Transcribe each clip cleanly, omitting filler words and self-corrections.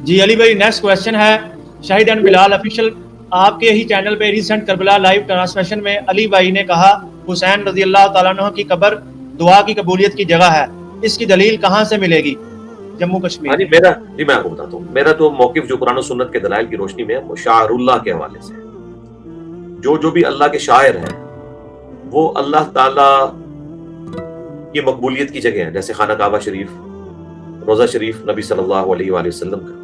جی علی بھائی next question ہے شاہد and Bilal official, آپ کے ہی چینل پہ ریسنٹ کربلا لائیو ٹرانسمیشن میں علی بھائی نے کہا حسین رضی اللہ تعالیٰ عنہ کی قبر دعا کی قبولیت کی جگہ ہے، اس کی دلیل کہاں سے ملے گی؟ جموں کشمیر۔ جی میں آپ کو بتاتا ہوں، میرا تو موقف جو قرآن و سنت کے دلائل کی روشنی میں وہ شاعر اللہ کے حوالے سے ہے۔ جو بھی اللہ کے شاعر ہیں وہ اللہ تعالیٰ کی مقبولیت کی جگہ ہیں، جیسے خانہ کعبہ شریف، روزہ شریف نبی صلی اللہ علیہ وآلہ وسلم کا،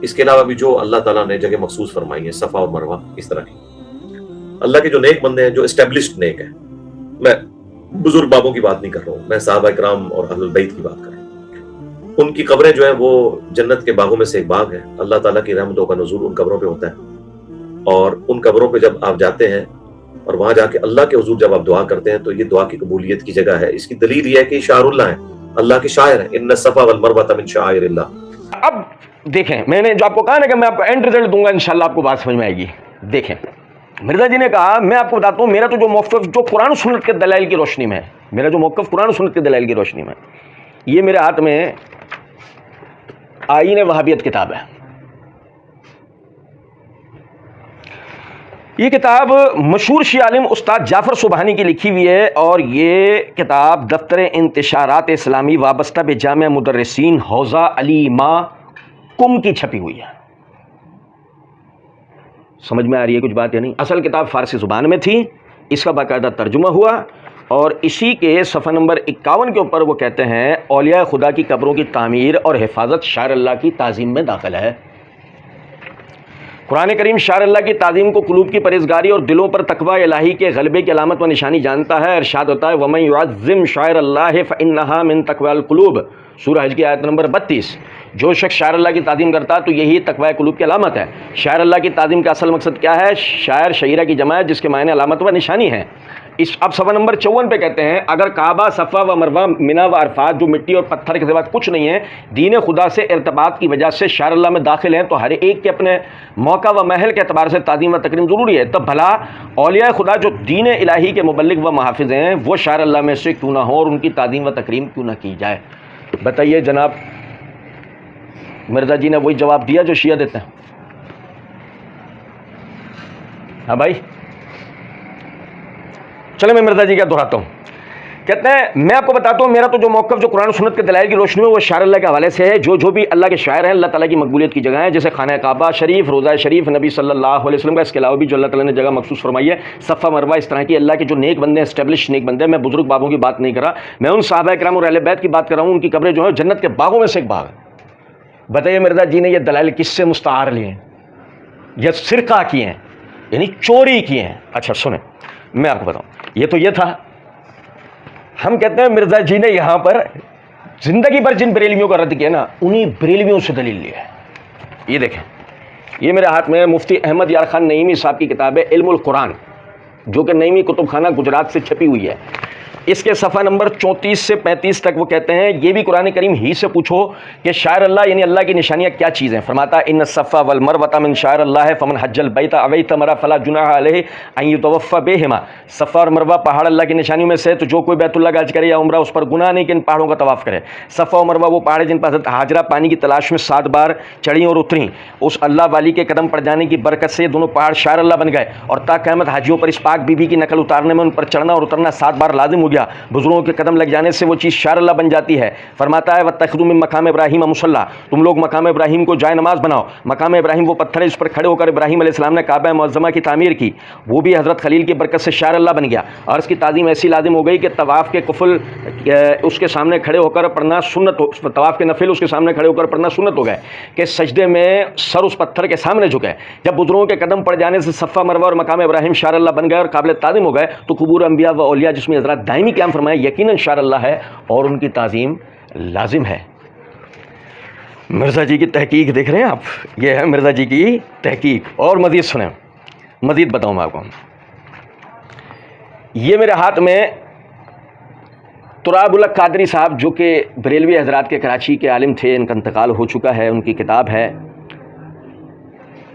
اس کے علاوہ بھی جو اللہ تعالیٰ نے جگہ مخصوص فرمائی ہیں، صفا اور مروہ، اس طرح کی اللہ کے جو نیک بندے ہیں، جو اسٹیبلشڈ نیک ہیں، میں بزرگ بابوں کی بات نہیں کر رہا ہوں، میں صحابہ کرام اور اہل البیت کی بات کر رہا ہوں، ان کی قبریں جو ہیں وہ جنت کے باغوں میں سے ایک باغ ہے۔ اللہ تعالیٰ کی رحمتوں کا نزول ان قبروں پہ ہوتا ہے، اور ان قبروں پہ جب آپ جاتے ہیں اور وہاں جا کے اللہ کے حضور جب آپ دعا کرتے ہیں تو یہ دعا کی قبولیت کی جگہ ہے۔ اس کی دلیل یہ ہے کہ شاعر اللہ ہیں، اللہ کے شاعر ہیں، ان الصفا والمروہ من شعائر اللہ۔ اب دیکھیں، میں نے جو آپ کو کہا نا کہ میں آپ کو اینڈ رزلٹ دوں گا، انشاءاللہ آپ کو بات سمجھ میں آئے گی۔ دیکھیں مرزا جی نے کہا، میں آپ کو بتاتا ہوں میرا تو جو موقف جو قرآن و سنت کے دلائل کی روشنی میں ہے، میرا جو موقف قرآن و سنت کے دلائل کی روشنی میں، یہ میرے ہاتھ میں آئین وہابیت کتاب ہے۔ یہ کتاب مشہور شیعہ عالم استاد جعفر سبحانی کی لکھی ہوئی ہے، اور یہ کتاب دفتر انتشارات اسلامی وابستہ بے جامع مدرسین حوزہ علی ماں کم کی چھپی ہوئی ہے۔ سمجھ میں آ رہی ہے کچھ بات یا نہیں؟ اصل کتاب فارسی زبان میں تھی، اس کا باقاعدہ ترجمہ ہوا، اور اسی کے صفحہ نمبر 51 کے اوپر وہ کہتے ہیں اولیاء خدا کی قبروں کی تعمیر اور حفاظت شاعر اللہ کی تعظیم میں داخل ہے۔ قرآن کریم شاعر اللہ کی تعظیم کو قلوب کی پرہیزگاری اور دلوں پر تقوی الہی کے غلبے کی علامت و نشانی جانتا ہے۔ ارشاد ہوتا ہے وَمَن يُعَظِّمْ شَعَائِرَ اللَّهِ فَإِنَّهَا مِن تَقْوَى الْقُلُوبِ، سورہ حج کی آیت نمبر 32۔ جو شخص شاعر اللہ کی تعظیم کرتا ہے تو یہی تقوی قلوب کی علامت ہے۔ شاعر اللہ کی تعظیم کا اصل مقصد کیا ہے؟ شاعر شعیرہ کی جمع ہے جس کے معنی علامت و نشانی ہے۔ اب صفحہ نمبر 54 پہ کہتے ہیں اگر کعبہ، صفا و مروہ، منی و عرفات جو مٹی اور پتھر کے سوا کچھ نہیں ہے، دین خدا سے ارتباط کی وجہ سے شاعر اللہ میں داخل ہیں، تو ہر ایک کے اپنے موقع و محل کے اعتبار سے تعظیم و تکریم ضروری ہے۔ تب بھلا اولیاء خدا جو دین الہی کے مبلغ و محافظ ہیں وہ شاعر اللہ میں سے کیوں نہ ہوں اور ان کی تعظیم و تکریم کیوں نہ کی جائے؟ بتائیے جناب، مرزا جی نے وہی جواب دیا جو شیعہ دیتے ہیں۔ ہاں بھائی، چلے میں مرزا جی کا دہراتا ہوں۔ کہتے ہیں میں آپ کو بتاتا ہوں میرا تو جو موقف جو قرآن و سنت کے دلائل کی روشنی میں وہ شاعر اللہ کے حوالے سے ہے۔ جو بھی اللہ کے شاعر ہیں اللہ تعالیٰ کی مقبولیت کی جگہ ہیں، جیسے خانہ کعبہ شریف، روزہ شریف نبی صلی اللہ علیہ وسلم کا، اس کے علاوہ بھی جو اللہ تعالیٰ نے جگہ مخصوص فرمائی ہے، صفا مروہ، اس طرح کی اللہ کے جو نیک بندے ہیں، اسٹیبلش نیک بندے ہیں۔ میں بزرگ بابوں کی بات نہیں کر رہا، میں ان صحابہ کرام اور اہل بیت کی بات کر رہا ہوں، ان کی قبریں جو ہیں جنت کے باغوں میں سے ایک باغ ہے۔ بتائیے مرزا جی نے یہ دلائل کس سے مستعار لیے ہیں؟ یہ سرقہ کیے ہیں، یعنی چوری کیے ہیں۔ اچھا سنیں، میں آپ کو بتاؤں، یہ تو یہ تھا، ہم کہتے ہیں مرزا جی نے یہاں پر زندگی بھر جن بریلویوں کا رد کیا نا، انہی بریلویوں سے دلیل لی ہے۔ یہ دیکھیں، یہ میرے ہاتھ میں مفتی احمد یار خان نعیمی صاحب کی کتاب ہے علم القرآن، جو کہ نعیمی کتب خانہ گجرات سے چھپی ہوئی ہے۔ اس کے صفحہ نمبر 34 سے 35 تک وہ کہتے ہیں یہ بھی قرآن کریم ہی سے پوچھو کہ شاعر اللہ یعنی اللہ کی نشانیاں کیا چیزیں؟ فرماتا ہے ان الصفا والمروہ من شاعر اللہ فمن حج البیت او اعتمر فلا جناح علیہ ان یطوف بہما۔ صفا اور مروہ پہاڑ اللہ کی نشانیوں میں سے، تو جو کوئی بیت اللہ کا حج کرے یا عمرہ اس پر گناہ نہیں کہ ان پہاڑوں کا طواف کرے۔ صفا و مروہ وہ پہاڑ جن پر حضرت ہاجرہ پانی کی تلاش میں 7 بار چڑھیں اور اتریں، اس اللہ والی کے قدم پڑ جانے کی برکت سے دونوں پہاڑ شاعر اللہ بن گئے، اور تا قیامت حاجیوں پر اس پاک بی بی کی نقل اتارنے میں ان پر چڑھنا اور اترنا 7 بار لازم ہو گیا۔ بزرگوں کے قدم لگ جانے سے وہ چیز شاعر اللہ بن جاتی ہے۔ فرماتا ہے وَاتَّخِذُوا مِن مقام ابراہیم مصلی، تم لوگ مقام ابراہیم کو جائے نماز بناؤ۔ مقام ابراہیم وہ پتھر ہے جس پر کھڑے ہو کر ابراہیم علیہ السلام نے کعبہ معظمہ کی تعمیر کی، وہ بھی حضرت خلیل کی برکت سے شاعر اللہ بن گیا، اور اس کی تعظیم ایسی لازم ہو گئی کہ طواف کے قفل اس کے سامنے کھڑے ہو کر پڑھنا سنت ہو، طواف کے نفل اس کے سامنے کھڑے ہو کر پڑھنا سنت ہو گئے کہ سجدے میں سر اس پتھر کے سامنے جھکے۔ جب بزرگوں کے قدم پڑ جانے سے صفا مروہ اور مقام ابراہیم شاعر اللہ بن گئے اور قابل تعظیم ہو گئے، تو قبور انبیاء و اولیاء جس میں حضرات دائمی قیام فرمائے یقیناً شاعر اللہ ہے اور ان کی تعظیم لازم ہے۔ مرزا جی کی تحقیق دیکھ رہے ہیں آپ، یہ ہے مرزا جی کی تحقیق۔ اور مزید سنیں، مزید بتاؤں میں آپ کو، یہ میرے ہاتھ میں تراب الحق قادری صاحب جو کہ بریلوی حضرات کے کراچی کے عالم تھے، ان کا انتقال ہو چکا ہے، ان کی کتاب ہے